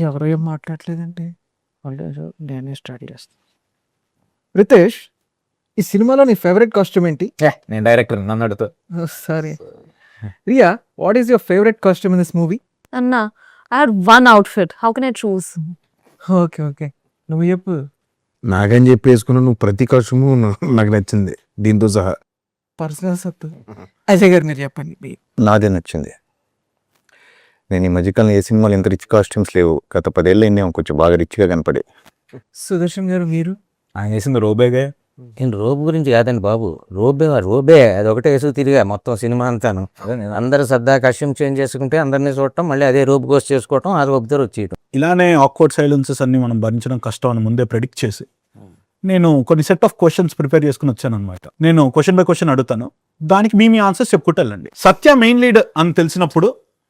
ఎవరు ఏం మాట్లాడలేదండి. అంటే నేనే స్టార్ట్ చేస్తాను. రితేష్, ఈ సినిమాలో నీ ఫేవరెట్ కాస్ట్యూమ్ ఏంటి? నేను డైరెక్టర్, నన్ను అడుగుతా. Sorry. Riya, what is your favourite costume in this movie? Anna, I had one outfit. How can I choose? Okay. నువ్వు చెప్పు. నాకని చెప్పి వేసుకున్న నువ్వు ప్రతి కాస్ట్యూము నాకు నచ్చింది దీంతో సహా. పర్సనల్ సత్తు. అజయ్ గారు మీరు చెప్పండి. నాదే నచ్చింది. నేను ఈ మధ్యకాలం ఏ సినిమాలు ఇంత రిచ్ కాస్ట్యూమ్స్ లేవు. గత 10 ఏళ్ళు అయిందేమో కొంచెం బాగా రిచ్గా కనపడే. సుదర్శన్ గారు మీరు? ఆయన వేసింది రోబేగా. నేను రోబు గురించి కాదండి బాబు, రోబే అది ఒకటే వేసుకు తిరిగా మొత్తం సినిమా అంతాను. అందరూ సరదా కస్ట్యూమ్ చేంజ్ చేసుకుంటే అందరినీ చూడటం, మళ్ళీ అదే రోబు కోస్ట్ చేసుకోవటం, ఆ రోబుతో వచ్చేయటం. ఇలానే ఆక్వర్డ్ సైలెన్సెస్ అన్ని మనం భరించడం కష్టం అని ముందే ప్రెడిక్ట్ చేసి నేను కొన్ని సెట్ ఆఫ్ క్వశ్చన్స్ ప్రిపేర్ చేసుకుని వచ్చాను అనమాట. నేను క్వశ్చన్ బై క్వశ్చన్ అడుగుతాను, దానికి మీ ఆన్సర్స్ చెప్పుకుంటూ వెళ్ళండి. సత్య మెయిన్ లీడ్ అని తెలిసినప్పుడు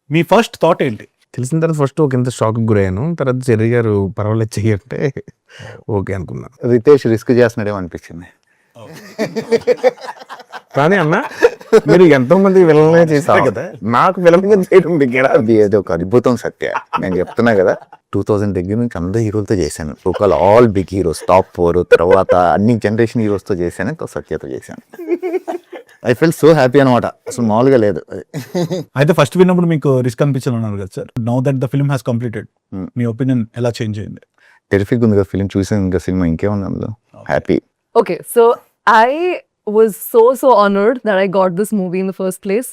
మీ ఫస్ట్ థాట్ ఏంటి? తెలిసిన తర్వాత ఫస్ట్ ఒక ఇంత షాక్కి గురయ్యాను. తర్వాత చెర్రి గారు పర్వాలేదు చెయ్యంటే ఓకే అనుకున్నాను. రితేష్ రిస్క్ చేస్తున్నాడేమో అనిపించింది. కానీ అన్న మీరు ఎంతో మంది విలన్గా చేస్తారు కదా, నాకు విలన్గా చేయడం దగ్గర అది ఏదో ఒక అద్భుతం సత్య. నేను చెప్తున్నా కదా, 2000 దగ్గర నుంచి అందరు హీరోలతో చేశాను. ఒకవేళ ఆల్ బిగ్ హీరోస్, టాప్ 4, తర్వాత అన్ని జనరేషన్ హీరోస్తో చేశాను, సత్యతో చేశాను. ఐ ఫెల్ సో హ్యాపీ అనమాట. అసలు మామూలుగా లేదు. అయితే ఫస్ట్ విన్నప్పుడు మీకు రిస్క్ అనిపించాను అన్నారు కదా sir. Now that the film has completed, me opinion ఎలా చేంజ్ అయింది? టెరిఫిక్ ఉంది కదా ఫిల్మ్, చూసాను ఇంకా సినిమా ఇంకేముంది అందులో. Happy. Okay, so I was so honored that I got this movie in the first place.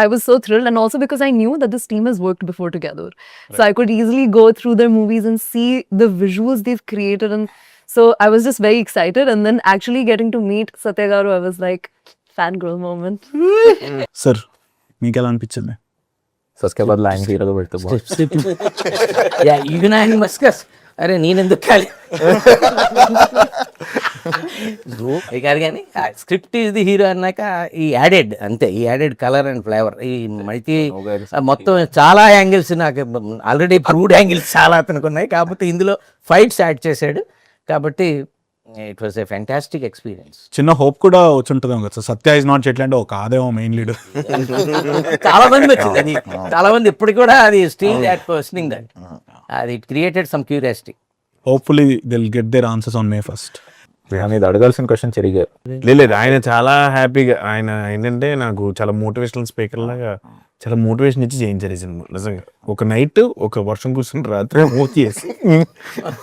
I was so thrilled, and also because I knew that this team has worked before together. Right. So I could easily go through their movies and see the visuals they've created, and so I was just very excited. And then actually getting to meet Satya Garu, I was like, fangirl moment. Sir మీకు ఎలా అనిపించింది? సస్కే బదులు ఆయన హీరోగా పెడితే మస్కస్ అరే నేనెందుకు కాదు కాదు కానీ స్క్రిప్ట్ ఈజ్ ది హీరో అన్నాక ఈ యాడెడ్ అంతే, ఈ యాడెడ్ కలర్ అండ్ ఫ్లేవర్, ఈ మల్టీ మొత్తం చాలా యాంగిల్స్, నాకు ఆల్రెడీ ప్రూవ్డ్ యాంగిల్స్ చాలా అతనికి ఉన్నాయి, కాకపోతే ఇందులో ఫైట్స్ యాడ్ చేశాడు కాబట్టి it was a fantastic experience. చిన్న హోప్ కూడా వచ్చి ఉంటుంది కదా సార్, సత్య ఇస్ నాట్ చెట్లంటే ఒక ఆదేమో మెయిన్ లీడ్. చాలా మంది వచ్చింది అది, చాలా మంది ఇప్పటికి కూడా అది స్టిల్ దట్ క్వశ్చనింగ్ దట్, అది it created some curiosity. Hopefully they will get their answers on May 1st. ఇది అడగాల్సిన క్వశ్చన్ చెరిగారు. లేదు, ఆయన చాలా హ్యాపీగా, ఆయన ఏంటంటే నాకు చాలా మోటివేషనల్ స్పీకర్ లాగా చాలా మోటివేషన్ ఇచ్చి చేయించారు ఈ సినిమా. నిజంగా ఒక నైట్, ఒక వర్షం కూర్చుని రాత్రి మూతి చేసి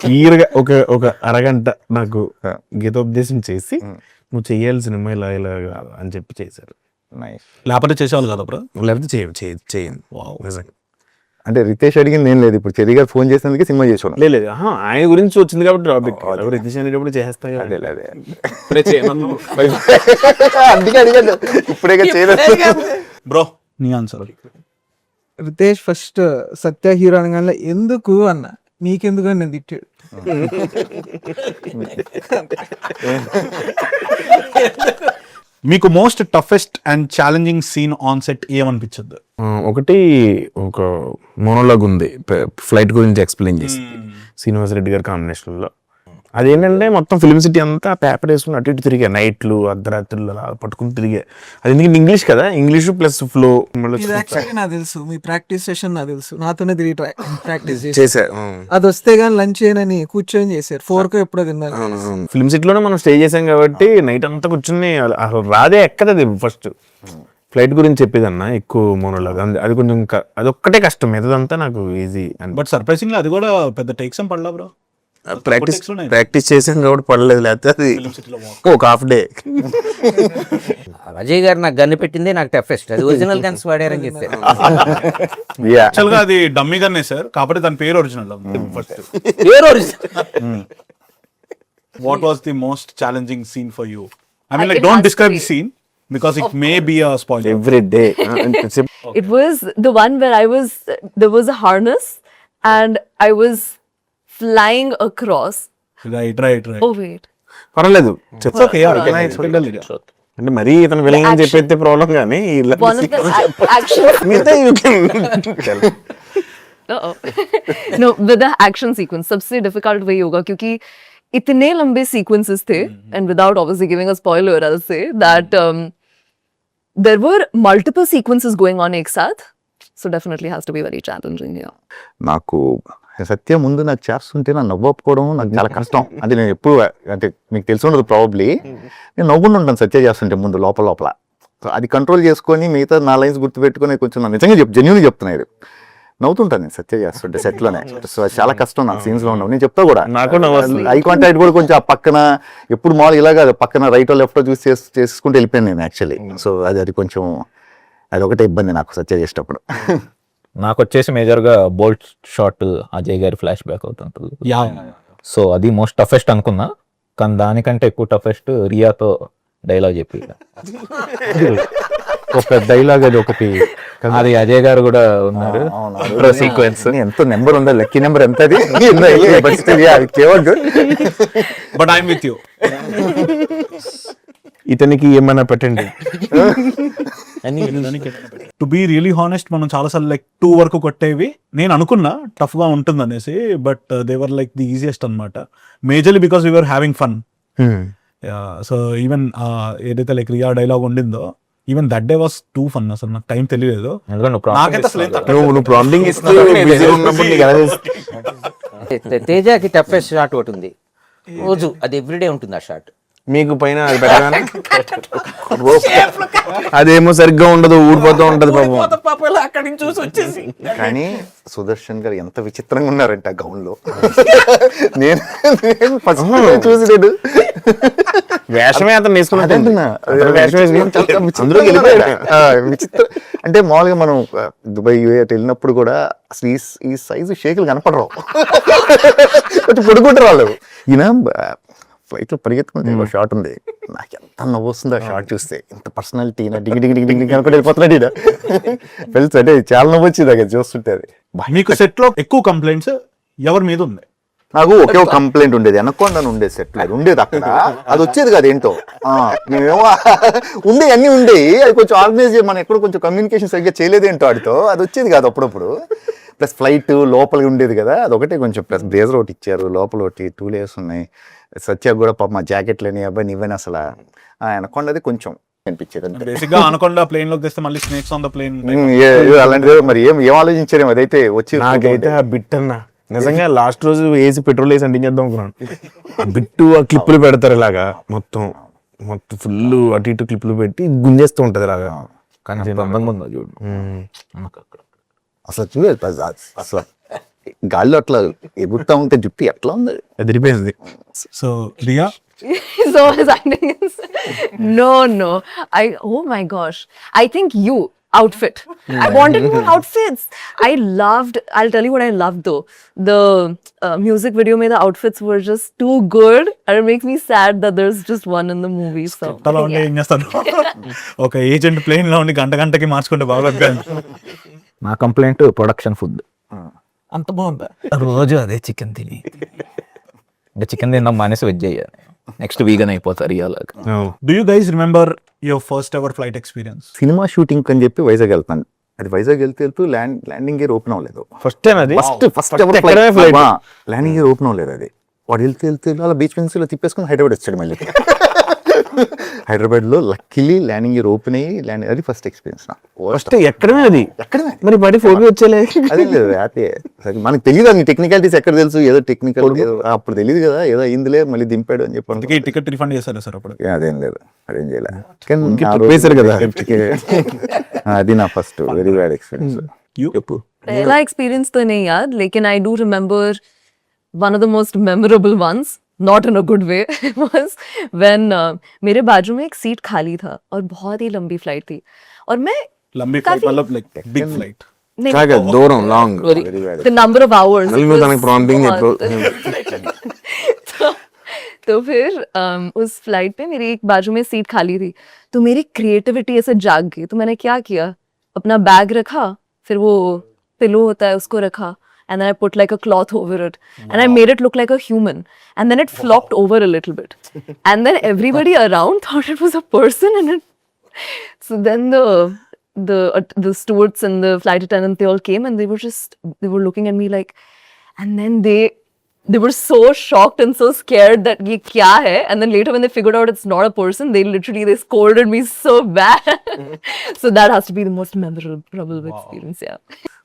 క్లియర్గా ఒక అరగంట నాకు గీతోపదేశం చేసి నువ్వు చెయ్యాలి సినిమా ఇలా ఇలా అని చెప్పి చేశారు. లేకపోతే చేసేవాళ్ళు కదా బ్రో, లేకపోతే చేయండి. నిజంగా అంటే రితేష్ అడిగింది నేను లేదు, ఇప్పుడు చెర్రి గారు ఫోన్ చేసినందుకే సినిమా చేసుకోవాలి. లేదు, ఆయన గురించి వచ్చింది కాబట్టి టాపిక్ రితేష్ అనేటప్పుడు చేస్తాయి. అందుకే అడిగాను, ఇప్పుడే చేయలేదు. బ్రో నీ answer? Ritesh first Satya hero అనగానే ఎందుకు అన్న, మీకెందుకు అని నేను తిట్టాడు. మీకు most toughest and challenging scene on set ఏమనిపించద్దు? ఒకటి ఒక మోనోలాగ్ ఉంది ఫ్లైట్ గురించి ఎక్స్ప్లెయిన్ చేసి శ్రీనివాస్ రెడ్డి గారి కాంబినేషన్లో. అదేంటంటే మొత్తం ఫిల్మ్ సిటీ అంతా పేపర్ వేసుకుని అటు ఇటు తిరిగా, నైట్లు అర్ధరాత్రులు అలా పట్టుకుని తిరిగా. అది ఎందుకంటే ఇంగ్లీష్ కదా, ఇంగ్లీష్ ప్లస్ ఫ్లో. నాకు తెలుసు మీ ప్రాక్టీస్ సెషన్, నాకు తెలుసు, నాతోనే తిరిగి ప్రాక్టీస్ చేశారు. అది వస్తే గానీ లంచ్ చేయనని కూర్చొని చేశారు. 4 ఎప్పుడో తిన్నారు. ఫిల్మ్ సిటీలోనే మనం స్టే చేసాం కాబట్టి నైట్ అంతా కూర్చుని అసలు రాదే ఎక్కదది. ఫస్ట్ ఫ్లైట్ గురించి చెప్పేదన్న ఎక్కువ మోనోలాగ్, అది కొంచెం అదొక్కటే కష్టం, మిగతాదంతా నాకు ఈజీ. బట్ సర్ప్రైజింగ్లీ అది కూడా పెద్ద టేక్స్ ఏం పడలా బ్రో. ప్రాక్టీస్ చేసాం కాబట్టి పడలేదు, లేకపోతే అది ఒక హాఫ్ డే. అజయ్ గారు నాకు గన్ను పెట్టిందే నాకు టఫెస్ట్, అది ఒరిజినల్ గన్స్ వాడారని చెప్పారు. యాక్చువల్ గా అది డమ్మీ గన్నే సార్, కాబట్టి దాని పేరు original. What was the most challenging scene for you? I mean like don't describe the scene because it may be a spoiler. Every day. It was the one where there was a harness and I was flying across. Right. Oh wait. పర్వాలేదు, It's okay, yeah. అంటే మరీ ఇతను villain అని చెప్పేస్తే problem కానీ One of the action. No, with the action sequence सबसे difficult वही होगा क्योंकि इतने लंबे sequences थे, and without obviously giving a spoiler, I'll say that there were multiple sequences going on एक साथ, So definitely has to be very challenging here. నాకు సత్య ముందు నాకు చేస్తుంటే నా నవ్వు ఒప్పుకోవడం నాకు చాలా కష్టం. అంటే నేను ఎప్పుడు అంటే మీకు తెలిసి ఉండదు ప్రాబబ్లీ, నేను నవ్వుకుంటూ ఉంటాను సత్య చేస్తుంటే ముందు లోపల. సో అది కంట్రోల్ చేసుకొని మిగతా నా లైన్స్ గుర్తుపెట్టుకొని కొంచెం నా నిజంగా జెన్యూన్గా చెప్తున్నాయి, నవ్వుతుంటాను నేను సత్య చేస్తుంటే సెట్లోనే. సో అది చాలా కష్టం నాకు సీన్స్లో ఉండవు. నేను చెప్తా కూడా నాకు నవ్వు ఐ కాంటాక్ట్ కూడా కొంచెం ఆ పక్కన ఎప్పుడు మామూలు ఇలాగా పక్కన రైట్ లెఫ్ట్ చూసి చేసుకుంటూ వెళ్ళిపోయాను నేను యాక్చువల్లీ. సో అది కొంచెం అది ఒకటే ఇబ్బంది నాకు సత్య చేసేటప్పుడు. నాకు వచ్చేసి మేజర్గా బోల్ట్ షాట్ అజయ్ గారి ఫ్లాష్ బ్యాక్ అవుతుంటుంది. యా సో అది మోస్ట్ టఫెస్ట్ అనుకున్నా, కానీ దానికంటే ఎక్కువ టఫెస్ట్ రియాతో డైలాగ్ చెప్పి ఒక డైలాగ్ అది ఒకటి, అది అజయ్ గారు కూడా ఉన్నారు సీక్వెన్స్. ఎంత నెంబర్ ఉందా, లక్కీ నెంబర్ ఎంత అది బట్ ఐఎమ్ విత్ యూ. ఇతనికి ఏమైనా పెట్టండి. టు బీ రియలీ హానెస్ట్, మనం చాలాసార్లు లైక్ 2 వరకు కొట్టేవి నేను అనుకున్నా టఫ్ గా ఉంటుంది అనేసి, but they were like the easiest అనమాట. Majorly because we were having fun. So even ఏదైతే లైక్ రియా డైలాగ్ ఉండిందో, even that day was too fun. అసలు నాకు టైం తెలియలేదు. నాకైతే అసలు ఏం నువ్వు ప్రాంప్టింగ్ ఇస్తూ busy ఉన్నప్పుడు నీకు ఎలా తెలుసు? తేజకి టఫెస్ట్ షాట్ ఒకటి ఉంది రోజు, అది ఎవ్రీడే ఉంటుంది ఆ షాట్. మీకు పైన అది పెట్టగానే అదేమో సరిగ్గా ఉండదు, ఊడిపోతూ ఉంటది పాపం. అక్కడి నుంచి చూసి వచ్చేసి కానీ సుదర్శన్ గారు ఎంత విచిత్రంగా ఉన్నారంటే ఆ గౌన్ లో. నేను ఫస్ట్ చూసి నేను వేషమే అతను విచిత్రం. అంటే మామూలుగా మనం దుబాయ్ వెళ్ళినప్పుడు కూడా అసలు ఈ సైజు షేకులు కనపడరావు, కొంచెం పొడుకుంటారు వాళ్ళు. ఈయన ఫ్లైట్ లో పరిగెత్తుకుని షాట్ ఉంది, నాకు ఎంత నవ్వు వస్తుంది ఆ షాట్ చూస్తే. ఇంత పర్సనాలిటీ డింగ్ డింగ్ డింగ్ డింగ్ అనుకుంటే వెళ్ళిపోతున్నాడు ఈయన. తెలుసు అంటే చాలా నవ్వు వచ్చింది అక్కడ చూస్తుంటే. అది మీకు సెట్ లో ఎక్కువ కంప్లైంట్స్ ఎవరి మీద ఉంది? నాకు ఒకే ఒక కంప్లైంట్ ఉండేది, అనకొండని ఉండేది సెట్ లో, ఉండేది అక్కడ. అది వచ్చేది కాదు ఏంటో, మేమేమో ఉండే అన్ని ఉండేవి, అది కొంచెం ఆర్గనైజ్ మనం ఎక్కడ కొంచెం కమ్యూనికేషన్ సరిగ్గా చేయలేదేంటో వాడితో, అది వచ్చేది కాదు అప్పుడప్పుడు. ప్లస్ ఫ్లైట్ లోపలికి ఉండేది కదా, అదొకటే కొంచెం. ప్లస్ బ్రేజర్ ఒకటి ఇచ్చారు, లోపల ఒకటి 2 layers ఉన్నాయి. సత్య కూడా పాప మా జాకెట్ లేని అబ్బాయి నీవని అసలు అనకొండది కొంచెం అనిపించేది. బేసిక్ గా అనకొండ ప్లేన్ లోకి తెస్తే మళ్ళీ స్నేక్స్ ఆన్ ద ప్లేన్ అలాంటిది మరి ఏం ఆలోచించారేమో అదైతే వచ్చి. నాకైతే ఆ బిట్ అన్న నిజంగా లాస్ట్ రోజు వేసి పెట్రోల్ వేసి అంటించేద్దాం అనుకున్నాను. బిట్టు ఆ క్లిప్పులు పెడతారు ఇలాగా, మొత్తం ఫుల్ అటు ఇటు క్లిప్పులు పెట్టి గుంజేస్తూ ఉంటది ఇలాగా. కానీ అందంగా ఉందో చూడు. అసలు చూడలేదు అసలు గాల్లో అట్లా ఎగురుతా ఉంటే జుట్టు ఎట్లా ఉంది, అదిరిపోయింది. So Riya So his acting is no. Oh my gosh. I think you outfit. I wanted more outfits. I'll tell you what I loved though. The music video made the outfits were just too good, and it makes me sad that there's just one in the movie. So అలా ఉండి ఏం చేస్తాను, ఒక agent plane లో ఉండి గంటకి మార్చుకుంటే బాగోదు కదా. నా కంప్లైంట్ ప్రొడక్షన్ ఫుడ్ అంత బాగుందా? రోజు అదే చికెన్ తిని, ఇంకా చికెన్ తిన్నాం మానేసి వెజ్ అయ్యాను. నెక్స్ట్ వీగన్ అయిపోతారు ఇలాగా. Do you guys remember your first ever flight experience? Cinema shooting అని చెప్పి వైజాగ్ వెళ్తాను. అది వైజాగ్ వెళ్తూ ల్యాండింగ్ గేర్ ఓపెన్ అవ్వలేదు. ఫస్ట్ టైం అది ఫస్ట్ ల్యాండింగ్ గేర్ ఓపెన్ అవ్వలేదు. అది వాడు వెళ్తూ అలా బీచ్ పెన్సిల్ తిప్పేసుకుని హైదరాబాద్ వచ్చాడు మళ్ళీ. హైదరాబాద్ లో లక్కీలీ ల్యాండింగ్ గేర్ ఓపెన్ అయ్యి అది ఫస్ట్ ఎక్స్పీరియన్స్. ఫస్ట్ ఎక్కడమే అది ఎక్కడమే మరి బడి ఫోన్ వచ్చేలే. అదే లేదు హ్యాపీ. మనకు తెలియదు అన్ని టెక్నికాలిటీస్ ఎక్కడ తెలుసు, ఏదో టెక్నికల్ అప్పుడు తెలియదు కదా, ఏదో అయిందిలే మళ్ళీ దింపాడు అని చెప్పి. అందుకే టికెట్ రిఫండ్ చేశారు సార్ అప్పుడు? అదేం లేదు, అదేం చేయలేదు. కదా అది నా ఫస్ట్ వెరీ బ్యాడ్ ఎక్స్పీరియన్స్. पहला experience तो नहीं याद, लेकिन I do remember one of the most memorable ones, not in a good way, was when मेरे बाजू में एक सीट खाली था और बहुत ही लंबी फ्लाइट थी और मैं లంబీ ఫ్లైట్ काफी- मतलब లైక్ బిగ్ ఫ్లైట్. नहीं, దూరం long the number of hours नलमी तक prompting है, तो फिर उस फ्लाइट पे मेरी एक बाजू में सीट खाली थी, तो मेरी क्रिएटिविटी ऐसे जाग गई. तो मैंने क्या किया, अपना बैग रखा, फिर वो पिलो होता है उसको रखा, and then I put like a cloth over it, and I made it look like a human, and then it flopped over a little bit, and then everybody around thought it was a person, and it. So then the stewards and the flight attendant, they all came and they were looking at me like, and then they they were so shocked and so scared that ye kya hai, and then later when they figured out it's not a person, they scolded me so bad. So that has to be the most memorable experience. Yeah.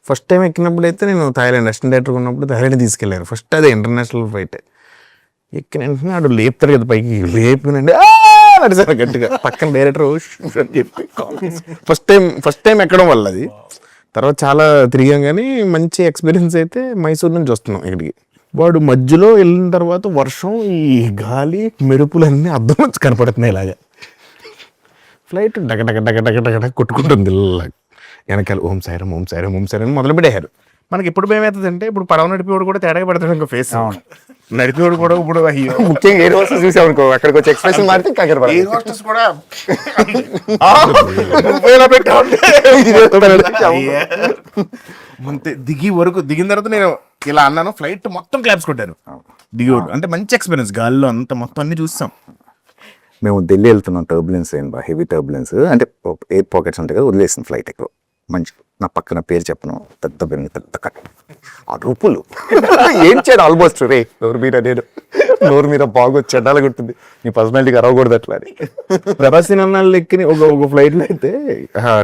First time ఎక్కినప్పుడు అయితే నేను Thailand assistant director ఉన్నప్పుడు Thailand తీసుకెళ్ళారు. First అదే international flight. ఎక్కిన వెంటనే ఆడు లేపుతారు కదా పైకి, లేపుకునండి నడిచారు గట్టిగా. పక్కన డైరెక్టర్ అని చెప్పి ఫస్ట్ టైం ఎక్కడం వల్ల అది. తర్వాత చాలా తిరిగాం కానీ మంచి ఎక్స్పీరియన్స్ అయితే మైసూర్ నుంచి వస్తున్నాం ఇక్కడికి. వాడు మధ్యలో వెళ్ళిన తర్వాత వర్షం, ఈ గాలి, మెరుపులన్నీ అద్దం నుంచి కనపడుతున్నాయి ఇలాగా. ఫ్లైట్ డగ డగ డగ డగ డగ డగ కొట్టుకుంటుంది ఇలాగ. వెనకాల ఓం సాయిరం ఓం సాయిరం ఓం సాయిరం మొదలు పెట్టారు. మనకి ఎప్పుడు భయం అవుతుంది అంటే ఇప్పుడు పడవ నడిపేవాడు కూడా తేడాగా పడతాడు ఇంకా ఫేస్. నడిపేవాడు కూడా ఇప్పుడు అయ్యో ముఖ్యంగా ఎయిర్ హోస్టెస్ చూసాం అనుకో, అక్కడికి వచ్చి ఎక్స్ప్రెషన్ మారితే కంగారు పడాలి. ఎయిర్ హోస్టెస్ కూడా నువ్వేలా పెట్టావు అంతే. దిగిన తర్వాత నేను ఇలా అన్నాను, ఫ్లైట్ మొత్తం క్లాప్స్ కొట్టాను. దిగోడు అంటే మంచి ఎక్స్పీరియన్స్, గాల్లో అంత మొత్తం అన్ని చూస్తాం. మేము ఢిల్లీ వెళ్తున్నాం, టర్బులెన్స్ అయింది బాగా, హెవీ టర్బులెన్స్. అంటే ఎయిర్ పాకెట్స్ ఉంటాయి కదా, వదిలేసింది ఫ్లైట్ ఎక్కువ. మంచి నా పక్కన పేరు చెప్పను, పెద్ద పెరిగి పెద్ద కట్ ఆ రూపులు ఏం చేయడం ఆల్మోస్ట్ రే నోరు మీద బాగొచ్చి చెడ్డాలు కొట్టింది, నీ పర్సనాలిటీకి అరవకూడదు అట్లా అని. ప్రభాస్ అన్నాళ్ళు ఎక్కి ఒక ఫ్లైట్లో అయితే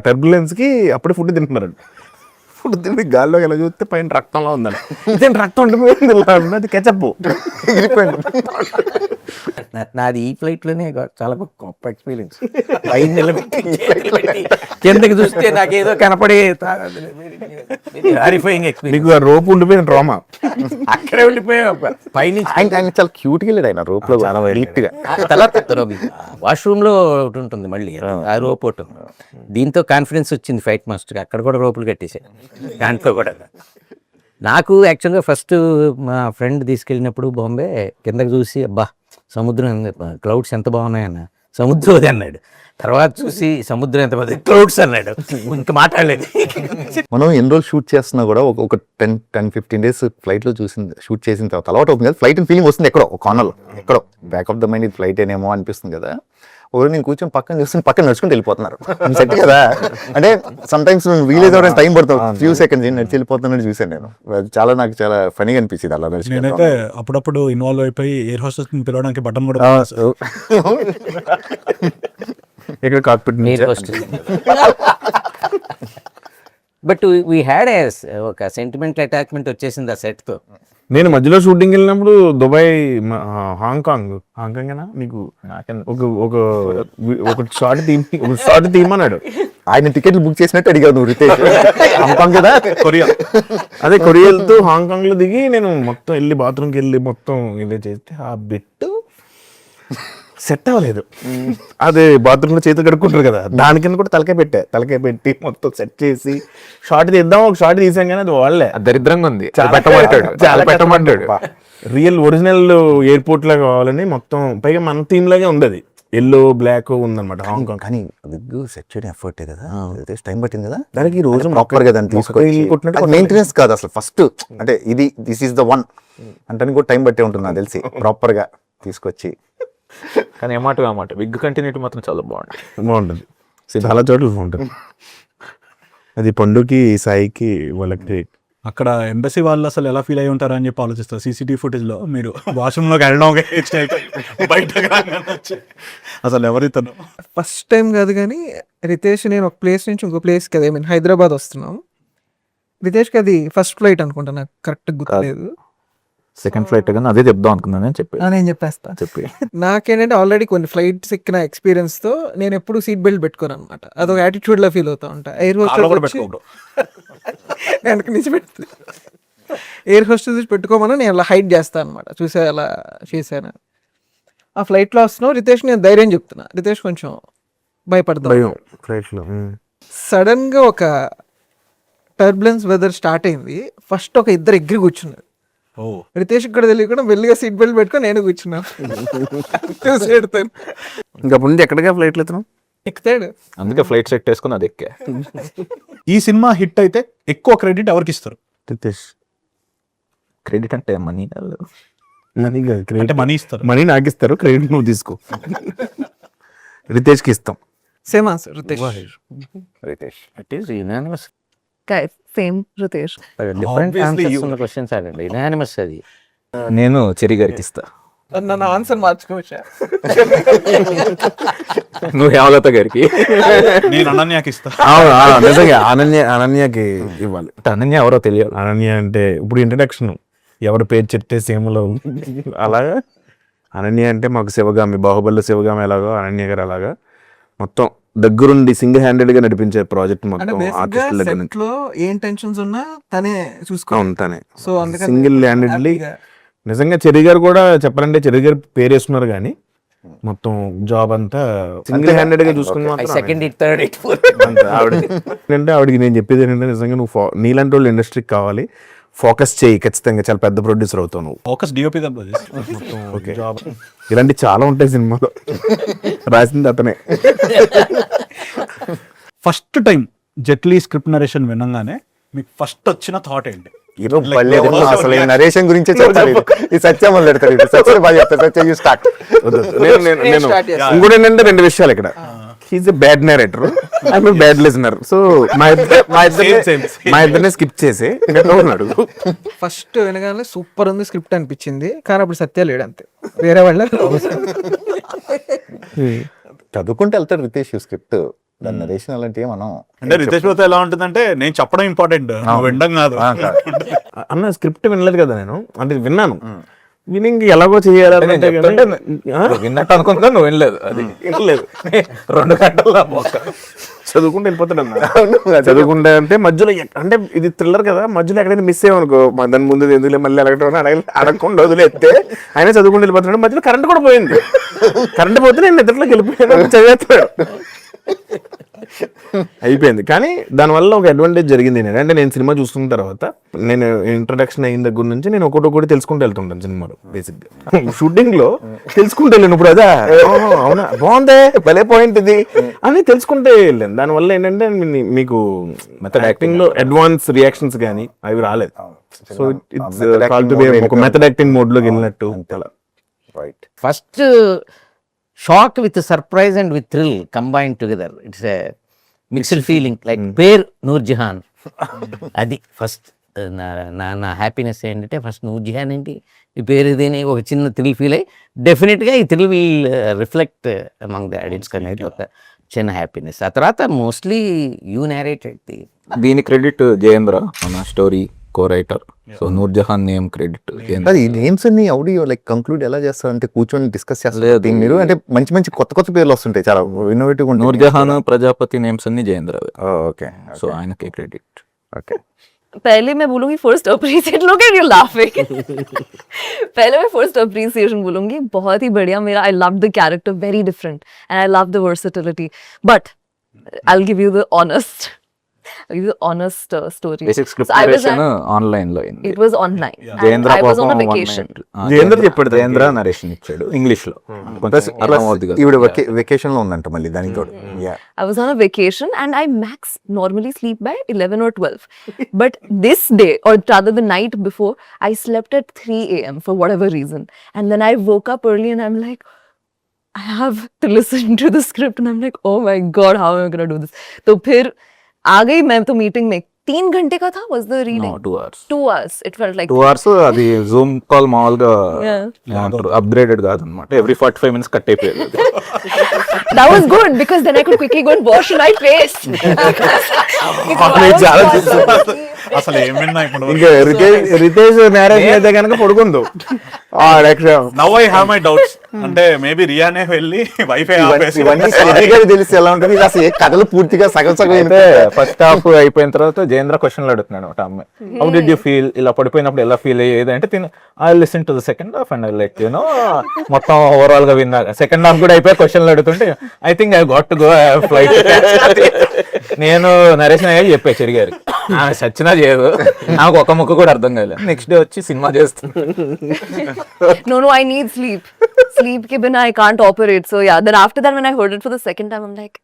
టర్బులెన్స్ కి అప్పుడే ఫుడ్ తింటున్నారు. ఫుడ్ తింటే గాల్లో ఎలా చూస్తే పైన రక్తంలో ఉందండి. ఇదేం రక్తం ఉంటుంది, అది కెచప్ నాది ఈ ఫ్లైట్ లోనే చాలా గొప్ప ఎక్స్పీరియన్స్. పైన నిలబెట్టి కిందకి చూస్తే నాకేదో కనపడే హారిఫైయింగ్ ఎక్స్పీరియన్స్. నీకు ఆ రోప్ ఉండిపోయిన డ్రామా అక్కడే ఉండిపోయా పైనుంచి. ఆయన చాలా క్యూట్ గా వెళ్ళాడు ఆయన రోప్ లో, చాలా నీట్ గా. వాష్రూమ్ లో ఒకటి ఉంటుంది మళ్ళీ ఆ రోప్ ఒకటి. దీంతో కాన్ఫిడెన్స్ వచ్చింది ఫైట్ మాస్టర్, అక్కడ కూడా రోపులు కట్టేశారు దాంట్లో కూడా. నాకు యాక్చువల్గా ఫస్ట్ మా ఫ్రెండ్ తీసుకెళ్ళినప్పుడు బాంబే కిందకి చూసి అబ్బా సముద్రం క్లౌడ్స్ ఎంత బాగున్నాయన్న, సముద్రం అది అన్నాడు. తర్వాత చూసి సముద్రం ఎంత బాగుంది, క్లౌడ్స్ అన్నాడు. ఇంకా మాట్లాడలేదు. మనం ఎన్ని రోజులు షూట్ చేస్తున్నా కూడా ఒక 10-15 days ఫ్లైట్ లో షూట్ చేసిన తర్వాత అలవాటు అవుతుంది కదా, ఫ్లైట్ ఫీలింగ్ వస్తుంది ఎక్కడో ఒక కార్నర్లో, ఎక్కడో బ్యాక్ ఆఫ్ ద మైండ్ ఇది ఫ్లైట్ ఏనేమో అనిపిస్తుంది కదా. ఓరు నేను కూర్చొని పక్కన చూస్తే పక్కన నడుచుకుంటూ వెళ్ళిపోతున్నారు. సెట్ కదా, అంటే సమ్ టైమ్స్ రిలీజ్ అవ్వడానికి టైం పడుతుంది, ఫ్యూ సెకండ్స్ నడిచి వెళ్ళిపోతున్నట్టు చూసాను నేను. నాకు చాలా ఫనీగా అనిపించింది అలా నడిచి. నేనైతే అప్పుడప్పుడు ఇన్వాల్వ్ అయిపోయి ఎయిర్ హోస్టెస్ పిలవడానికి బటన్ కూడా ఇక్కడ కాక్పిట్ బట్ వీ హ్యాడ్ ఒక సెంటిమెంటల్ అటాచ్మెంట్ వచ్చేసింది ఆ సెట్ తో. నేను మధ్యలో షూటింగ్ వెళ్ళినప్పుడు దుబాయ్, హాంకాంగ్ నీకు ఒక షార్ట్ తీయమన్నాడు. ఆయన టికెట్లు బుక్ చేసినట్టు అడిగావు నువ్వు రితేష్. హాంకాంగ్ కదా, కొరియా. అదే కొరియా వెళ్తూ హాంకాంగ్ లో దిగి నేను మొత్తం వెళ్ళి బాత్రూమ్కి వెళ్ళి మొత్తం ఇదే చేస్తే ఆ బిట్ సెట్ అవ్వలేదు. అదే బాత్రూమ్ లో చేతులు కడుక్కుంటారు కదా, దాని కింద కూడా తలకాయ పెట్టి మొత్తం సెట్ చేసి షార్ట్ తీద్దాం. ఒక షార్ట్ తీసాం కానీ అది వాళ్ళే దరిద్రంగా ఉంది, చాలా పెట్టమంటాడు. రియల్ ఒరిజినల్ ఎయిర్పోర్ట్ లాగా కావాలని మొత్తం, పైగా మన థీమ్ లాగే ఉంది, అది ఎల్లో బ్లాక్ ఉందన్నమాట హాంకాంగ్. కానీ విగ్ సెట్ చేయడం ఎఫర్ట్ కదా, టైం పట్టింది కదా దానికి. ఈ రోజు ప్రాపర్ గా దాన్ని తీసుకొని మెయింటెనెన్స్ కాదు అసలు, ఫస్ట్ అంటే దిస్ ఈస్ ద వన్ అంటే కూడా టైం పట్టే ఉంటుంది నాకు తెలిసి, ప్రాపర్ గా తీసుకొచ్చి. కానీ ఏమాట విగ్ కంటిన్యూటీ మాత్రం చాలా బాగుంటుంది, చాలా చోట్ల బాగుంటుంది. అది పండుకి సాయికి వాళ్ళకి. అక్కడ ఎంబసీ వాళ్ళు అసలు ఎలా ఫీల్ అయి ఉంటారు అని చెప్పి ఆలోచిస్తారు. సీసీటీవీ ఫుటేజ్ లో మీరు వాష్రూమ్ లోకి వెళ్ళడం బయటకు అసలు ఎవరితను ఫస్ట్ టైం కాదు కానీ రితేష్ నేను ఒక ప్లేస్ నుంచి ఇంకో ప్లేస్కి, అదే మీన్ హైదరాబాద్ వస్తున్నాం. రితేష్కి అది ఫస్ట్ ఫ్లైట్ అనుకుంటా, నాకు కరెక్ట్ గుర్తులేదు. సెకండ్ ఫ్లైట్ కానీ అదే చెప్దాం అనుకున్నాను నేను చెప్పి. నేను చెప్పేస్తా. చెప్పి నాకేంటంటే ఆల్రెడీ కొన్ని ఫ్లైట్స్ ఎక్కిన ఎక్స్పీరియన్స్ తో నేను ఎప్పుడు సీట్ బెల్ట్ పెట్టుకోను అనమాట. అదొక యాటిట్యూడ్ లో ఫీల్ అవుతా ఉంటా. ఎయిర్ హోస్టెస్ వెనక నుంచి పెడుతుంది, ఎయిర్ హోస్టెస్ పెట్టుకోమని నేను అలా హైడ్ చేస్తాను అనమాట. చూసా అలా చేశాను. ఆ ఫ్లైట్ లో వస్తున్నావు రితేష్, నేను ధైర్యం చెప్తున్నా. రితేష్ కొంచెం భయపడతాం. ఫ్లైట్ లో సడన్ గా ఒక టర్బులెన్స్ వెదర్ స్టార్ట్ అయింది. ఫస్ట్ ఒక ఇద్దరు ఎగ్రి కూర్చున్నారు. రితేష్ ఇక్కడ తెలియకుండా వెళ్ళిగా సీట్ బెల్ట్ పెట్టుకొని నేను కూర్చున్నాను. ఇంకా ముందు ఎక్కడిగా ఫ్లైట్లు ఎత్తున్నాం ఎక్కుతాడు, అందుకే ఫ్లైట్ సెట్ వేసుకుని అది ఎక్కా. ఈ సినిమా హిట్ అయితే ఎక్కువ క్రెడిట్ ఎవరికి ఇస్తారు? రితేష్. క్రెడిట్ అంటే మనీ అంటే మనీ ఇస్తారు, మనీ నాకు ఇస్తారు, క్రెడిట్ నువ్వు తీసుకో. రితేష్కి ఇస్తాం. Same answer Ritesh. It is unanimous. Guys, same Ritesh. Different answers ఉన్న క్వశ్చన్స్ అడగండి. యునానిమస్ అది. నేను చెరి గారికి ఇస్తా. నన్ను ఆన్సర్ మార్చుకోవచ్చా? నువ్వు హేమలత గారికి. నేను అనన్యకి ఇస్తా. నిజంగా అనన్యకి ఇవ్వాలి. అనన్య ఎవరో తెలియదు. అనన్య అంటే ఇప్పుడు ఇంట్రడక్షన్ ఎవరి పేరు చెప్తే సీమలో అలాగా అనన్య అంటే మాకు శివగామి, బాహుబలిలో శివగామి ఎలాగో అనన్య గారు అలాగా మొత్తం దగ్గరుండి సింగిల్ హ్యాండెడ్ గా నడిపించే ప్రాజెక్ట్ అంటే మొత్తం బేసిక్గా ఆర్టిస్టుల దగ్గర సెట్ నుంచి. లో ఏం టెన్షన్స్ ఉన్నా తనే చూసుకో. అవును, తనే సో అందుకని సింగిల్ హ్యాండెడ్లీ. హ్యాపీగా. నిజంగా చెరి గారు కూడా చెప్పాలంటే చెరి గారు పేరు వేసుకున్నారు కానీ మొత్తం జాబ్ అంతా సింగిల్ హ్యాండెడ్ గా చూసుకుని మాత్రం second it third it fourth. అంటే ఆవిడకి నేను చెప్పేది ఏంటంటే నిజంగా నువ్వు నీలాంటి వాళ్ళు ఇండస్ట్రీకి కావాలి, ఫోకస్ చేయి, ఖచ్చితంగా చాలా పెద్ద ప్రొడ్యూసర్ అవుతావు నువ్వు. ఫోకస్ డిఓపి ఓకే, ఇలాంటి చాలా ఉంటాయి సినిమాలో. రాసింది అతనే. First time Jaitley script narration వినంగానే మీకు ఫస్ట్ వచ్చిన థాట్ ఏంటి? అసలు ఈ నరేషన్ గురించే చెప్పాలి. ఈ సత్యం మొదలెడతారు. సత్యం బాగా చెప్తారు. Satyam you start. నేను ఇంకోటి ఏంటంటే 2 విషయాలు ఇక్కడ. He's a bad narrator, I'm a bad listener. So మా ఇద్దరిని స్కిప్ చేసి ఉన్నాడు. ఫస్ట్ వినగానే సూపర్ ఉంది స్క్రిప్ట్ అనిపించింది, కానీ అప్పుడు సత్య లేడు అంతే. వేరే వాళ్ళ చదువుకుంటే వెళ్తారు రితేష్ స్క్రిప్ట్. దాని నరేషన్ అలాంటివి మనం అంటే రితేష్ బాబుతో ఎలా ఉంటుందంటే నేను చెప్పడం ఇంపార్టెంట్, వినడం కాదు. అన్న స్క్రిప్ట్ వినలేదు కదా నేను, అంటే విన్నాను. విని ఇంక ఎలాగో చేయాలంటే విన్నట్టు అనుకుంటున్నా, నువ్వు వినలేదు. అది వినలేదు. 2 గంటల చదువుకుంటే వెళ్ళిపోతాడు అన్న. చదువుకుంటే అంటే మధ్యలో అంటే ఇది థ్రిల్లర్ కదా, మధ్యలో ఎక్కడైనా మిస్ అయ్యామనుకో దాని ముందు ఎందుకులే మళ్ళీ అడగకుండా వదిలేస్తే ఆయన చదువుకుంటూ వెళ్ళిపోతున్నాడు. మధ్యలో కరెంట్ కూడా పోయింది. కరెంట్ పోతే నేను నిద్రలోకి వెళ్ళిపోయాను, చదివేస్తాడు. అయిపోయింది. కానీ దానివల్ల ఒక అడ్వాంటేజ్ జరిగింది ఏంటంటే, అంటే నేను సినిమా చూసుకున్న తర్వాత నేను ఇంట్రడక్షన్ అయిన దగ్గర నుంచి నేను ఒకటి తెలుసుకుంటూ వెళ్తుంటాను సినిమాలో. బేసిక్ గా షూటింగ్ లో తెలుసుకుంటూ వెళ్ళాను. ఇప్పుడు అదా అవునా బాగుందే భలే పాయింట్ ఇది అని తెలుసుకుంటే వెళ్ళాను. దానివల్ల ఏంటంటే మీకు మెథడ్ యాక్టింగ్ లో అడ్వాన్స్ రియాక్షన్స్ కానీ అవి రాలేదు. సో ఇట్స్ ఒక మెథడ్ యాక్టింగ్ మోడ్ లోకి వెళ్ళినట్టు. Right. First shock with surprise and with thrill combine together. It's a mixed feeling. Like పేర్ నూర్జహాన్, అది ఫస్ట్ నా హ్యాపీనెస్ ఏంటంటే ఫస్ట్ నూర్జహాన్ ఏంటి ఈ పేరు ఇదేని ఒక చిన్న థ్రిల్ ఫీల్ అయ్యి డెఫినెట్గా ఈ thrill will reflect among the audience అనేది ఒక చిన్న హ్యాపీనెస్. ఆ తర్వాత మోస్ట్లీ యూ నేరేటెడ్ ది. దీని క్రెడిట్ జయేంద్ర, మన story co writer. So Noorjahan name credit. ఈ నేమ్స్ అన్ని ఆడియో లైక్ కంక్లూడ్ ఎలా చేస్తారు అంటే కూర్చొని డిస్కస్ చేస్తారు లేదు. మీరు, అంటే మంచి మంచి కొత్త పేర్లు వస్తుంటాయి, చాలా ఇన్నోవేటివ్ ఉంటాయి. నూర్జహాన్, ప్రజాపతి నేమ్స్ అన్ని జయేంద్ర. ఓకే సో ఆయనకి క్రెడిట్. ఓకే. पहले मैं बोलूंगी फर्स्ट अप्रिसिएट. लोग एंड यू लाफिंग. पहले मैं फर्स्ट अप्रिसिएशन बोलूंगी. बहुत ही बढ़िया. मेरा I love the character, very different, and I love the versatility. But I will give you the honest story. Basic script So I was narration online లో అయింది. it was online. And Jayendra I was on a పాపం vacation. Jayendra చెప్పాడు, Jayendra narration ఇచ్చాడు English లో. కొంచెం అర్థం అవుద్ది కదా. ఈవిడ వెకేషన్ లో ఉందంట మళ్ళీ దానికి తోడు. I was on a vacation and I max normally sleep by 11 or 12. But this day, or rather the night before, I slept at 3 a.m. for whatever reason. And then I woke up early and I'm like, I have to listen to the script. And I'm like, oh my God, how am I going to do this? तो फिर आ गई मैं तो meeting में. 3 घंटे का था was the reading. 2 hours. 2 hours. It felt like 2 hours. అది జూమ్ కాల్ మామూలుగా Yeah. అప్గ్రేడెడ్ కాదనమాట. ఎవ్రీ 45 minutes కట్ అయిపోయేది. That was good because then I could quickly go and wash my face. అసలు ఏమైనా ఇప్పుడు ఇంకా రితేష్ మ్యారేజ్ అయితే కనుక పడుకుందు. Now I have my doubts. అంటే మేబీ రియానే వెళ్ళి వైఫై ఆపేసి ఇవన్నీ శ్రద్ధగా తెలిసి ఎలా ఉంటుంది, ఇది అసలు ఏ కథలు పూర్తిగా సగం సగం అయితే ఫస్ట్ హాఫ్ అయిపోయిన తర్వాత జయేంద్ర క్వశ్చన్లు అడుగుతున్నాడు అనమాట అమ్మాయి. హౌ డిడ్ యూ ఫీల్, ఇలా పడిపోయినప్పుడు ఎలా ఫీల్ అయ్యేది అంటే, I listen to the second half and I let you know. మొత్తం ఓవరాల్ గా విన్నాక సెకండ్ హాఫ్ కూడా అయిపోయి క్వశ్చన్లు అడుగుతుంటే I think I got to go flight. నేను నరేష్ నాయక్ చెప్పా చెరి గారికి, ఆమె సచ్చినా చేయదు, నాకు ఒక ముక్క కూడా అర్థం కాలేదు. నెక్స్ట్ డే వచ్చి సినిమా చేస్తుంది. No, I need sleep. Sleep ke bina I can't operate. So yeah, then after that when I heard it for the second time, I'm like,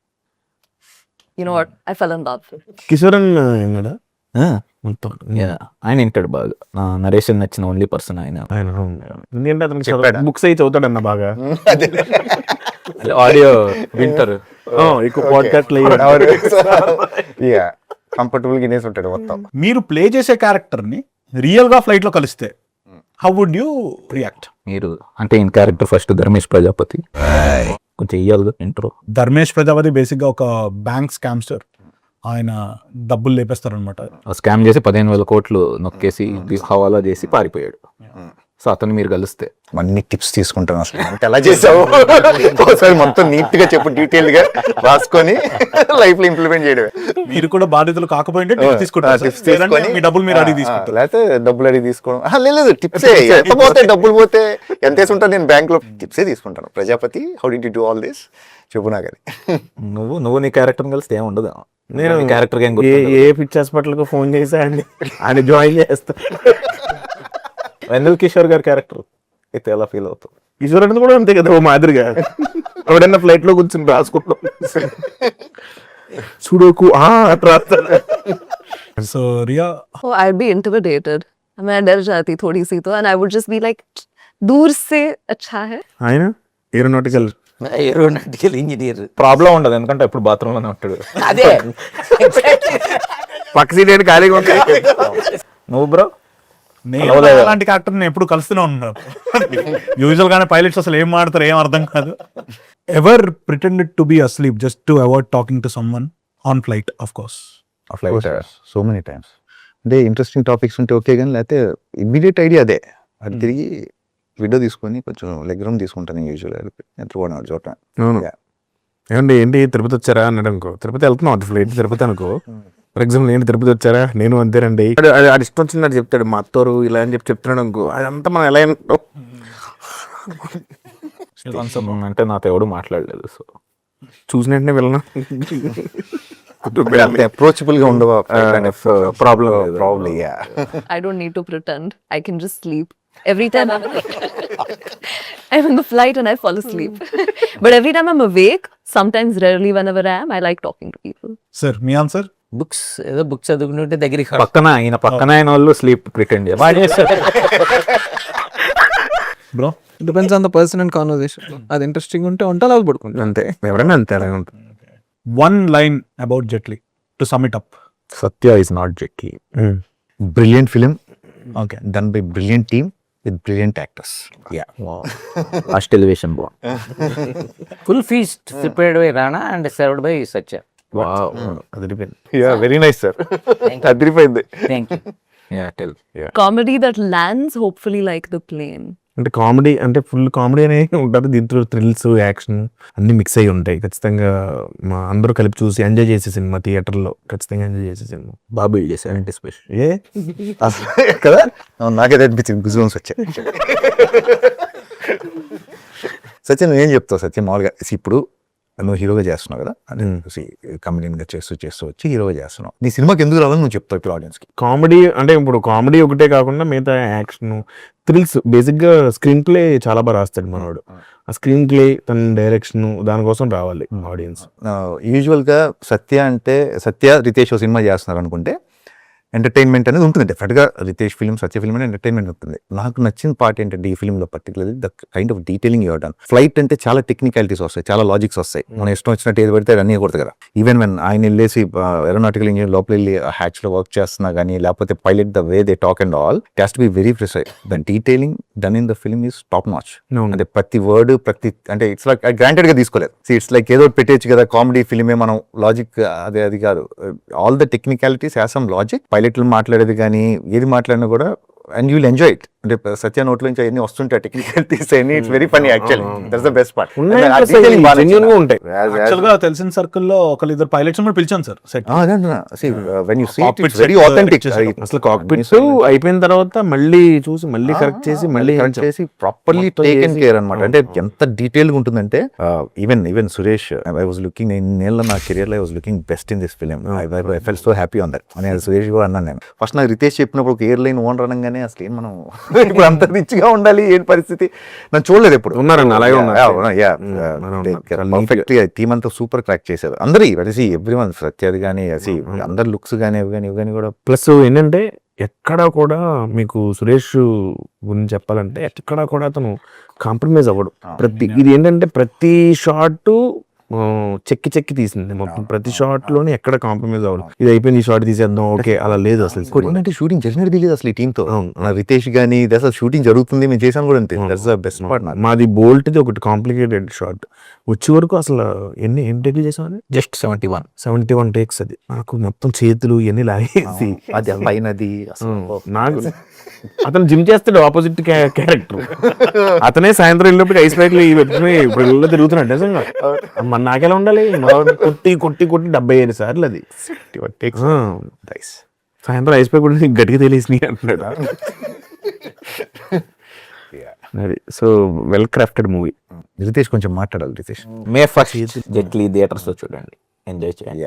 you know what? I fell in love. కిషోరన్ విన్నాడా మొత్తం? ఆయన వింటాడు బాగా. నరేష్ నచ్చిన only person ఆయన. ఎందుకంటే అతనికి books అయితే చదువుతాడన్న బాగా. ఆడియో వింటారు ఎక్కువ పాడ్కాస్ట్ కంఫర్టబుల్ గా వినేసి ఉంటాడు మొత్తం. మీరు ప్లే చేసే క్యారెక్టర్ ని రియల్ గా ఫ్లైట్ లో కలిస్తే హౌ వుడ్ యూ రియాక్ట్? మీరు అంటే in character first Dharmesh Prajapati కొంచెం ఇయ్యాలి ఇంట్రో. ధర్మేష్ ప్రజాపతి బేసిక్గా ఒక బ్యాంక్ స్కామ్స్టర్. ఆయన డబ్బులు లేపేస్తారనమాట. స్కామ్ చేసి 15,000 కోట్లు నొక్కేసి హవాలా చేసి పారిపోయాడు. సో అతను మీరు కలిస్తే అన్ని టిప్స్ తీసుకుంటాను అసలు అంటే ఎలా చేసావు ఒకసారి మొత్తం నీట్ గా చెప్పు, డీటెయిల్ గా రాసుకొని లైఫ్ లో ఇంప్లిమెంట్ చేయడమే. మీరు కూడా బాధితులు కాకపోయింటే టిప్స్ తీసుకుంటారు. టిప్స్ లేదంటే తీసుకొని మీ డబ్బులు మీరు అడిగి తీసుకుంటారు. లేకపోతే డబ్బులు అడిగి తీసుకోవడం లేదు టిప్సే. ఎంత పోతే డబ్బులు పోతే ఎంత వేసి ఉంటాను నేను బ్యాంక్ లో టిప్సే తీసుకుంటాను. Prajapati how do you do all this చెప్పు నాకు అది. నువ్వు నీ క్యారెక్టర్ కలిస్తే ఏం ఉండదు. నేను క్యారెక్టర్ ఏ పిచ్చి హాస్పిటల్కి ఫోన్ చేసా అండి, ఆయన జాయిన్ చేస్తా. వెన్నెల కిషోర్ గారి క్యారెక్టర్ అయితే ఎలా ఫీల్ అవుతావు? కిషోర్ అనేది కూడా అంతే కదా, ఓ మాదిరిగా ఎవడన్నా ఫ్లైట్ లో కూర్చొని రాసుకుంటాం చూడకు రాస్తాడు. So Riya, Oh, I'd be intimidated. मैं डर जाती थोड़ी सी तो, and I would just be like, दूर से अच्छा है. ఆయన ఏరోనాటికల్ ఏరోనాటికల్ ఇంజనీర్. ప్రాబ్లం ఉండదు ఎందుకంటే ఎప్పుడు బాత్రూమ్ లోనే ఉంటాడు. అదే పక్క సీట్ ఏంటి ఖాళీగా ఉంటాయి. నువ్వు బ్రో? నేను అలాంటి క్యారెక్టర్ నేను ఎప్పుడు కలుస్తూనే ఉన్నాను. యూజువల్ గానే పైలట్స్ అసలు ఏం మాడతారు ఏం అర్థం కాదు. Ever pretended to be asleep just to avoid talking to someone on flight? Of course so many times. అంటే ఇంట్రెస్టింగ్ టాపిక్స్ ఉంటే ఓకే కానీ లేకపోతే ఇమ్మీడియట్ ఐడియా అదే. అది తిరిగి వీడియో తీసుకొని కొంచెం లెగ్ రూమ్ తీసుకుంటాను యూజువల్గా నిద్రపోవడం చోట. అవును. ఏమండి ఏంటి తిరుపతి వచ్చారా అన్నాడు అనుకో, తిరుపతి వెళ్తున్నాం అది ఫ్లైట్ తిరుపతి అనుకో. ఫర్ ఎగ్జాంపుల్ ఏంటి తిరుపతి వచ్చారా, నేను అంతేనండి. అది ఇష్టం వచ్చిందని చెప్తాడు, మా అత్తోరు ఇలా అని చెప్తున్నాడు అనుకో, అదంతా మనం ఎలా అంటే నాతో ఎవడు మాట్లాడలేదు. సో చూసిన వెంటనే వెళ్ళను. అప్రోచబుల్ గా ఉండవు problem. I don't need to pretend. I can just sleep. Every time I'm in the flight and I fall asleep. But every time I'm awake, sometimes rarely whenever I am, I like talking to people. Sir మీ answer? Books ఏదో books చదువుకుంటుంటే దగ్గరికి పక్కన అయిన వాళ్ళు sleep pretend చేస్తారు. Bro, depends on the person and conversation. అది interesting ఉంటే అలా పడుకుంటాను. అంతే, ఎవరైనా అంతే అలాగే ఉంటుంది. One line about Jetly to sum it up. Satya is not Jetly. Brilliant film okay, done by brilliant team with brilliant actors. Last elevation బాగుంది. Full feast prepared by Rana and served by Satya. Very nice sir, అదిరిపోయింది. Thank you. Comedy that lands, hopefully, like the plane. అంటే comedy అంటే full comedy అనేది ఉంటుంది, దీంట్లో thrills action అన్ని mix అయ్యి ఉంటాయి. ఖచ్చితంగా మా అందరూ కలిపి చూసి ఎంజాయ్ చేసే సినిమా, థియేటర్లో ఖచ్చితంగా ఎంజాయ్ చేసే సినిమా. బాగా బిల్డ్ చేశారు స్పెషల్. కదా, నాకైతే అనిపించింది, గుజూమ్స్ వచ్చాయి. సత్యం నువ్వేం చెప్తావు సత్యం? మామూలుగా ఇప్పుడు నువ్వు హీరోగా చేస్తున్నావు కదా, అదే కమెడియన్ గా చేస్తూ వచ్చి హీరోగా చేస్తున్నావు. నీ సినిమాకి ఎందుకు రావాలని నువ్వు చెప్తావు ఇప్పుడు ఆడియన్స్ కి? కామెడీ అంటే ఇప్పుడు కామెడీ ఒకటే కాకుండా మిగతా యాక్షన్ థ్రిల్స్, బేసిక్ గా స్క్రీన్ ప్లే చాలా బాగా రాస్తాడు మనవాడు. ఆ స్క్రీన్ ప్లే, తన డైరెక్షన్, దానికోసం రావాలి ఆడియన్స్. యూజువల్ గా సత్య రితేష్ సినిమా చేస్తున్నారు అనుకుంటే ఎంటర్టైన్మెంట్ అనేది ఉంటుంది. డెఫినెట్గా రితేష్ ఫిల్మ్, సత్య ఫిల్మ్ అనేది ఎంటర్టైన్మెంట్ ఉంటుంది. నాకు నచ్చిన పార్ట్ ఏంటంటే ఈ ఫిల్మ్లో particularly the kind of detailing ఇవ్వడం. ఫ్లైట్ అంటే చాలా టెక్నికాలిటీస్ వస్తాయి, చాలా లాజిక్స్ వస్తాయి. మనం ఇష్టం వచ్చినట్టు ఏది పడితే అన్నీ కొడతాయి కదా. ఈవెన్ వెన్ ఆయన వెళ్ళేసి ఏరోనాటికల్ ఇంజనీర్ లోపల వెళ్ళి హ్యాచ్ లో వర్క్ చేస్తున్నా కానీ, లేకపోతే pilot the way they talk and all has to be very precise. The detailing done in the film is top notch. అంటే ప్రతి వర్డ్ అంటే ఇట్స్ లైక్ గ్రాంటెడ్ గా తీసుకోలేదు. ఇట్స్ లైక్ ఏదో పెట్టేచ్చు కదా కామెడీ ఫిల్మే, మనం లాజిక్ అది కాదు. All the technicalities has some logic. పైలట్లు మాట్లాడేది కానీ ఏది మాట్లాడినా కూడా and you will enjoy it. అంటే సత్య నోట్లో నుంచి అవన్నీ వస్తుంటాయి టెక్నికల్ అన్ని. It's very funny actually, that's the best part. Actual గా తెలిసిన సర్కిల్లో ఒకళ్ళిద్దరు పైలట్స్ కూడా పిలిచాను sir set. When you see it it's very authentic. అసలు కాక్పిట్స్ అయిపోయిన తర్వాత మళ్ళీ చూసి మళ్ళీ కరెక్ట్ చేసి మళ్ళీ ప్రాపర్లీ టేకెన్ కేర్ అనమాట. అంటే ఎంత డీటెయిల్ గా ఉంటుందంటే even Suresh, I was looking నేల నా కెరియర్ లో I was looking best in this film. I felt so happy on that అని సురేష్ కూడా అన్నాను నేను. ఫస్ట్ నాకు రితేష్ చెప్పినప్పుడు ఒక ఎయిర్లైన్ ఓనర్ అనగానే అసలు ఏం మనం ఇప్పుడు అంత రిచ్ గా ఉండాలి ఏంటి పరిస్థితి నన్ను చూడలేదు ఎప్పుడు. ఉన్నారండి అలాగే పర్ఫెక్ట్ టీమ్ అంతా సూపర్ క్రాక్ చేశారు అందరి ఎవ్రీ వన్. సత్యది కానీ అందరు లుక్స్ కానీ ఇవి కానీ కూడా. ప్లస్ ఏంటంటే ఎక్కడా కూడా మీకు సురేష్ గురించి చెప్పాలంటే ఎక్కడా కూడా అతను కాంప్రమైజ్ అవ్వడు. ఇది ఏంటంటే ప్రతి షాట్ చెక్కి చెక్కి తీసింది మొత్తం. ప్రతి షాట్ లోని ఎక్కడ కాంప్రమైజ్ అవ్వాలి, ఇది అయిపోయింది ఈ షాట్ తీసేద్దాం ఓకే అలా లేదు అసలు. కొన్నింటి షూటింగ్ జరిగినట్టు తెలియదు అసలు ఈ టీమ్ తో. మన రితేష్ గానీ అసలు షూటింగ్ జరుగుతుంది మేము చేసాం కూడా అంతే. That's the best part. మాది బోల్ట్ది ఒకటి కాంప్లికేటెడ్ షాట్ వచ్చే వరకు అసలు ఎన్ని టేక్లు చేసామని జస్ట్ 71. 71 టేక్స్. అది నాకు మొత్తం చేతులు ఇవన్నీ లాగేసి అది పైనది అసలు నాకు అతను జిమ్ చేస్తాడు ఆపోజిట్ క్యారెక్టర్. అతనే సాయంత్రం వెళ్ళినప్పుడు ఐస్ ప్యాక్లు పెట్టుకుని ఇప్పుడు ఇళ్ళలో తిరుగుతున్నాడు నిజంగా. మన నాకెలా ఉండాలి, కొట్టి కొట్టి కొట్టి 75 సార్లు అది సాయంత్రం ఐస్ ప్యాక్ కూడా గట్టిగా తెలిసి అంటున్నాడు. అది so well crafted movie. Ritesh కొంచెం మాట్లాడాలి. రితేష్ మే 1st జెట్లీ థియేటర్స్ లో చూడండి, ఎంజాయ్ చేయండి.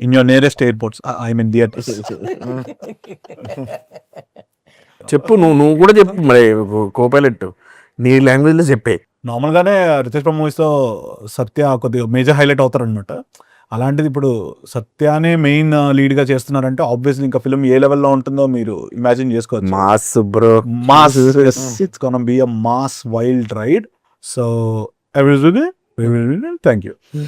In your nearest airports, I mean theatres. చెప్పు నువ్వు కూడా చెప్పు మరి, కోపైలట్ నీ లాంగ్వేజ్ లో చెప్పే. నార్మల్ గానే రితేష్ ప్రభు మూవీస్ తో సత్య కొద్దిగా మేజర్ హైలైట్ అవుతారు అనమాట. అలాంటిది ఇప్పుడు సత్యానే మెయిన్ లీడ్ గా చేస్తున్నారంటే ఆబ్వియస్లీ ఇంకా ఫిల్మ్ ఏ లెవెల్లో ఉంటుందో మీరు ఇమాజిన్ చేసుకోవచ్చు. Mass bro, mass, it's gonna be a mass wild ride. So everybody, thank you.